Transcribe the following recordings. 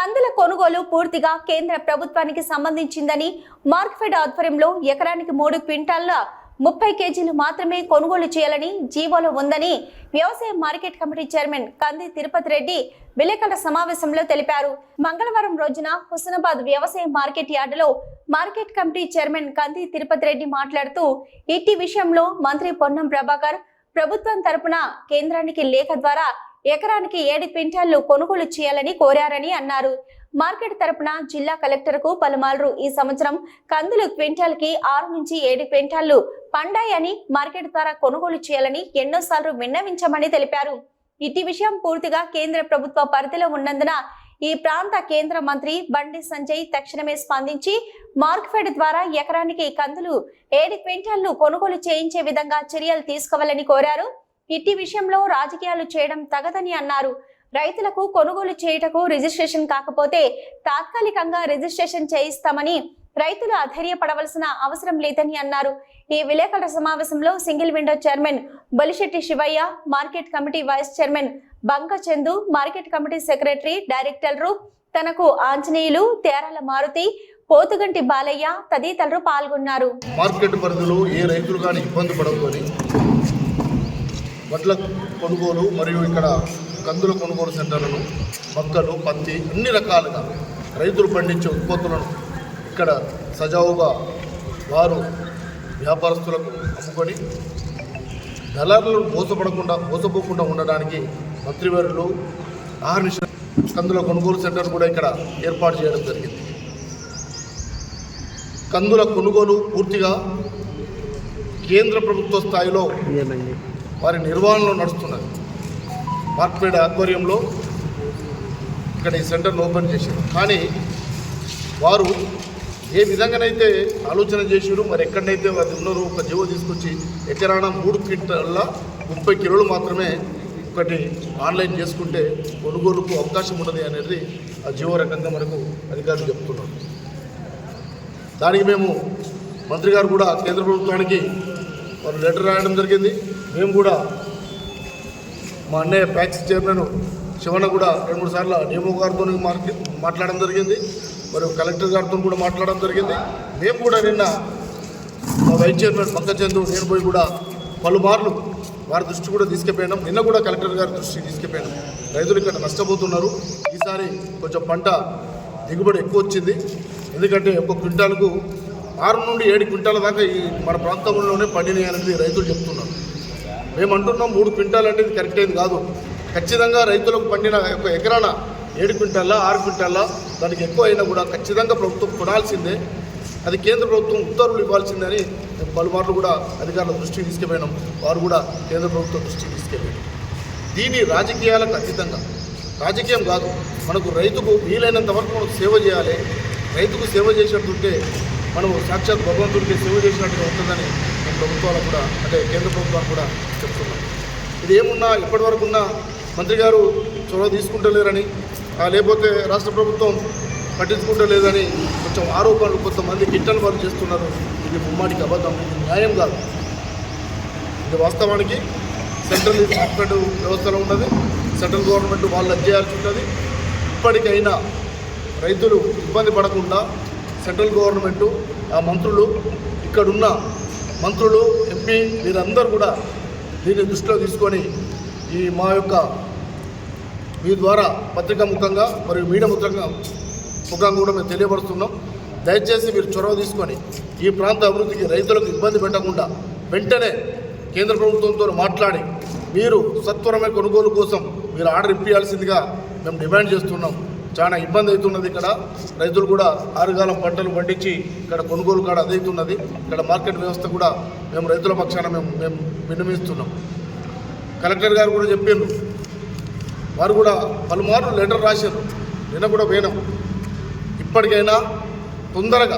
కందుల కొనుగోలు పూర్తిగా కేంద్ర ప్రభుత్వానికి సంబంధించిందని మార్క్ఫెడ్ ఆధ్వర్యంలో ఎకరానికి 3 క్వింటాళ్ల 30 కేజీలు మాత్రమే కొనుగోలు చేయాలని జీవోలో ఉందని వ్యవసాయ మార్కెట్ కమిటీ చైర్మన్ కంది తిరుపతి రెడ్డి విలేకరుల సమావేశంలో తెలిపారు. మంగళవారం రోజున హుస్నాబాద్ వ్యవసాయ మార్కెట్ యార్డులో మార్కెట్ కమిటీ చైర్మన్ కంది తిరుపతి రెడ్డి మాట్లాడుతూ ఇట్టి విషయంలో మంత్రి పొన్నం ప్రభాకర్ ప్రభుత్వం తరపున కేంద్రానికి లేఖ ద్వారా ఎకరానికి 7 క్వింటాళ్లు కొనుగోలు చేయాలని కోరారని అన్నారు. మార్కెట్ తరపున జిల్లా కలెక్టర్ కు పలుమార్లు ఈ సంవత్సరం కందులు క్వింటాల్ కి 6 నుంచి 7 క్వింటాళ్లు పండాయని మార్కెట్ ద్వారా కొనుగోలు చేయాలని ఎన్నోసార్లు విన్నవించామని తెలిపారు. ఇట్టి విషయం పూర్తిగా కేంద్ర ప్రభుత్వ పరిధిలో ఉన్నందున ఈ ప్రాంత కేంద్ర మంత్రి బండి సంజయ్ తక్షణమే స్పందించి మార్క్ఫెడ్ ద్వారా ఎకరానికి కందులు 7 క్వింటాళ్లు కొనుగోలు చేయించే విధంగా చర్యలు తీసుకోవాలని కోరారు. ఇట్టి విషయంలో రాజకీయాలు చేయడం తగదని అన్నారు. రైతులకు కొనుగోలు చేయుటకు రిజిస్ట్రేషన్ కాకపోతే తాత్కాలికంగా రిజిస్ట్రేషన్ చేయిస్తామని రైతులు అధైర్యపడవలసిన అవసరం లేదని అన్నారు. ఈ విలేకరుల సమావేశంలో single window chairman Balisetti Sivayya, market committee vice chairman Banka Chandu, market committee secretary డైరెక్టర్లు తనకు ఆంజనేయులు, తేరాల మారుతి, పోతుగంటి బాలయ్య తదితరులు పాల్గొన్నారు. మార్కెట్ పరిధిలో ఏ రైతులు కానీ ఇబ్బంది పడకొని వడ్ల కొనుగోలు మరియు ఇక్కడ కందుల కొనుగోలు సెంటర్లను, మొక్కలు, పత్తి అన్ని రకాలుగా రైతులు పండించే ఉత్పత్తులను ఇక్కడ సజావుగా వారు వ్యాపారస్తులకు అమ్ముకొని దళారులు మోసపోకుండా ఉండడానికి మంత్రివర్యులు ఆహర్నిశ కందుల కొనుగోలు సెంటర్ కూడా ఇక్కడ ఏర్పాటు చేయడం జరిగింది. కందుల కొనుగోలు పూర్తిగా కేంద్ర ప్రభుత్వ స్థాయిలో వారి నిర్వహణలో నడుస్తున్నది. మార్క్ఫెడ్ ఆధ్వర్యంలో ఇక్కడ ఈ సెంటర్ను ఓపెన్ చేశారు. కానీ వారు ఏ విధంగానైతే ఆలోచన చేశారు, మరి ఎక్కడైతే అది ఉన్నారో ఒక జీవో తీసుకొచ్చి ఎకరాన 3 క్వింటాళ్ళ 30 కిలోలు మాత్రమే ఒకటి ఆన్లైన్ చేసుకుంటే కొనుగోలుకు అవకాశం ఉన్నది అనేది ఆ జీవో రకంగా మనకు అధికారులు చెప్తున్నారు. దానికి మేము మంత్రి గారు కూడా కేంద్ర ప్రభుత్వానికి వారు లెటర్ రాయడం జరిగింది. మేము కూడా మా అన్నయ్య ప్యాక్స్ చైర్మన్ శివన్న కూడా 2-3 సార్లు డిఎంఓ గారితో మాట్లాడడం జరిగింది, మరియు కలెక్టర్ గారితో కూడా మాట్లాడడం జరిగింది. మేము కూడా నిన్న మా వైస్ చైర్మన్ పంకచందు నేను పోయి కూడా పలుమార్లు వారి దృష్టి కూడా తీసుకుపోయినాం. నిన్న కూడా కలెక్టర్ గారి దృష్టికి తీసుకుపోయినాం. రైతులు ఇక్కడ నష్టపోతున్నారు. ఈసారి కొంచెం పంట దిగుబడి ఎక్కువ వచ్చింది. ఎందుకంటే ఒక క్వింటాలకు 6 నుండి 7 క్వింటాల దాకా ఈ మన ప్రాంతంలోనే పండినాయి అనేది రైతులు చెప్తున్నారు. మేము అంటున్నాం 3 క్వింటాలు అంటే ఇది కరెక్ట్ అయింది కాదు. ఖచ్చితంగా రైతులకు పండిన ఒక ఎకరాన 7 క్వింటాల 6 క్వింటాల దానికి ఎక్కువ అయినా కూడా ఖచ్చితంగా ప్రభుత్వం కొనాల్సిందే. అది కేంద్ర ప్రభుత్వం ఉత్తర్వులు ఇవ్వాల్సిందని మేము పలుమార్లు కూడా అధికారుల దృష్టికి తీసుకుపోయినాం. వారు కూడా కేంద్ర ప్రభుత్వం దృష్టికి తీసుకెళ్ళారు. దీని రాజకీయాలకు అతీతంగా, రాజకీయం కాదు, మనకు రైతుకు వీలైనంత వరకు మనకు సేవ చేయాలి. రైతుకు సేవ చేసినట్టుంటే మనము సాక్షాత్ భగవంతుడికి సేవ చేసినట్టుగా ఉంటుందని మేము ప్రభుత్వాలకు కూడా అంటే కేంద్ర ప్రభుత్వానికి కూడా చెప్తున్నాం. ఇది ఏమున్నా ఇప్పటివరకు ఉన్న మంత్రి గారు చొరవ తీసుకుంటలేరని, లేకపోతే రాష్ట్ర ప్రభుత్వం పట్టించుకుంటలేదని కొంచెం ఆరోపణలు కొంతమంది గిట్టలు వాళ్ళు చేస్తున్నారు. ఇది ముమ్మాటికి అబద్ధం, ఇది న్యాయం కాదు. ఇది వాస్తవానికి సెంట్రల్ మార్కెట్ వ్యవస్థలో ఉన్నది. సెంట్రల్ గవర్నమెంట్ వాళ్ళు చేయాల్సి ఉంటుంది. ఇప్పటికైనా రైతులు ఇబ్బంది పడకుండా సెంట్రల్ గవర్నమెంటు, ఆ మంత్రులు, ఇక్కడున్న మంత్రులు, ఎంపీ వీరందరూ కూడా దీన్ని దృష్టిలో తీసుకొని మా యొక్క మీ ద్వారా పత్రికా ముఖంగా మరియు మీడియా ముఖంగా కూడా మేము తెలియపరుస్తున్నాం. దయచేసి మీరు చొరవ తీసుకొని ఈ ప్రాంత అభివృద్ధికి రైతులకు ఇబ్బంది పెట్టకుండా వెంటనే కేంద్ర ప్రభుత్వంతో మాట్లాడి మీరు సత్వరమే కొనుగోలు కోసం మీరు ఆర్డర్ ఇప్పించాల్సిందిగా మేము డిమాండ్ చేస్తున్నాం. చాలా ఇబ్బంది అవుతున్నది. ఇక్కడ రైతులు కూడా ఆరుగాలం పంటలు పండించి ఇక్కడ కొనుగోలు కాడ అదవుతున్నది. ఇక్కడ మార్కెట్ వ్యవస్థ కూడా మేము రైతుల పక్షాన మేము విన్నవిస్తున్నాం. కలెక్టర్ గారు కూడా చెప్పారు, వారు కూడా పలుమార్లు లెటర్ రాశారు. నిన్న కూడా పోయినాం. ఇప్పటికైనా తొందరగా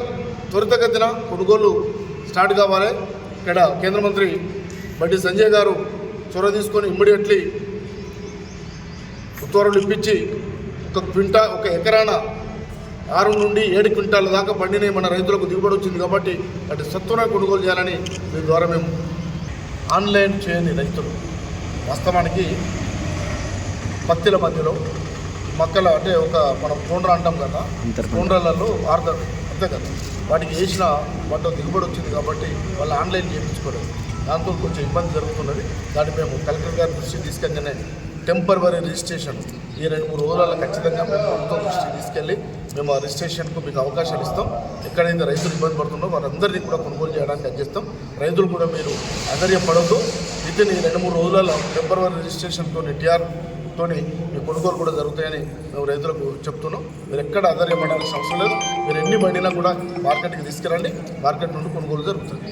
త్వరితగతిన కొనుగోలు స్టార్ట్ కావాలి. ఇక్కడ కేంద్ర మంత్రి బండి సంజయ్ గారు చొరవ తీసుకొని ఇమ్మీడియట్లీ ఉత్తర్వులు ఇప్పించి ఒక ఎకరాన 6 నుండి 7 క్వింటాల దాకా పండిన మన రైతులకు దిగుబడి వచ్చింది. కాబట్టి అటు సత్వరంగా కొనుగోలు చేయాలని దీని ద్వారా మేము ఆన్లైన్ చేయని రైతులు వాస్తవానికి పత్తిల మధ్యలో మొక్కల అంటే ఒక మనం కోండ్ర అంటాం కదా, కోండ్రలలో ఆరుతారు అంతే కదా, వాటికి వేసిన వాటిలో దిగుబడి వచ్చింది కాబట్టి వాళ్ళు ఆన్లైన్ చేయించుకోలేదు. దాంతో కొంచెం ఇబ్బంది జరుగుతున్నది. దాన్ని మేము కలెక్టర్ గారి దృష్టికి తీసుకెళ్ళగానే టెంపరవరీ రిజిస్ట్రేషన్ ఈ 2-3 రోజులలో ఖచ్చితంగా మేము ప్రభుత్వం దృష్టికి తీసుకెళ్ళి మేము ఆ రిజిస్ట్రేషన్కు మీకు అవకాశాలు ఇస్తాం. ఎక్కడైతే రైతులు ఇబ్బంది పడుతుందో వారందరినీ కూడా కొనుగోలు చేయడానికి అందిస్తాం. రైతులు కూడా మీరు అధైర్యపడద్దు. వితిన్ ఈ 2-3 రోజులలో టెంపరవరీ రిజిస్ట్రేషన్తో టీఆర్తోని మీ కొనుగోలు కూడా జరుగుతాయని మేము రైతులకు చెప్తున్నాం. మీరు ఎక్కడ అధైర్యపడాల్సిన అవసరం లేదు. మీరు ఎన్ని బండినా కూడా మార్కెట్కి తీసుకురండి, మార్కెట్ నుండి కొనుగోలు జరుగుతుంది.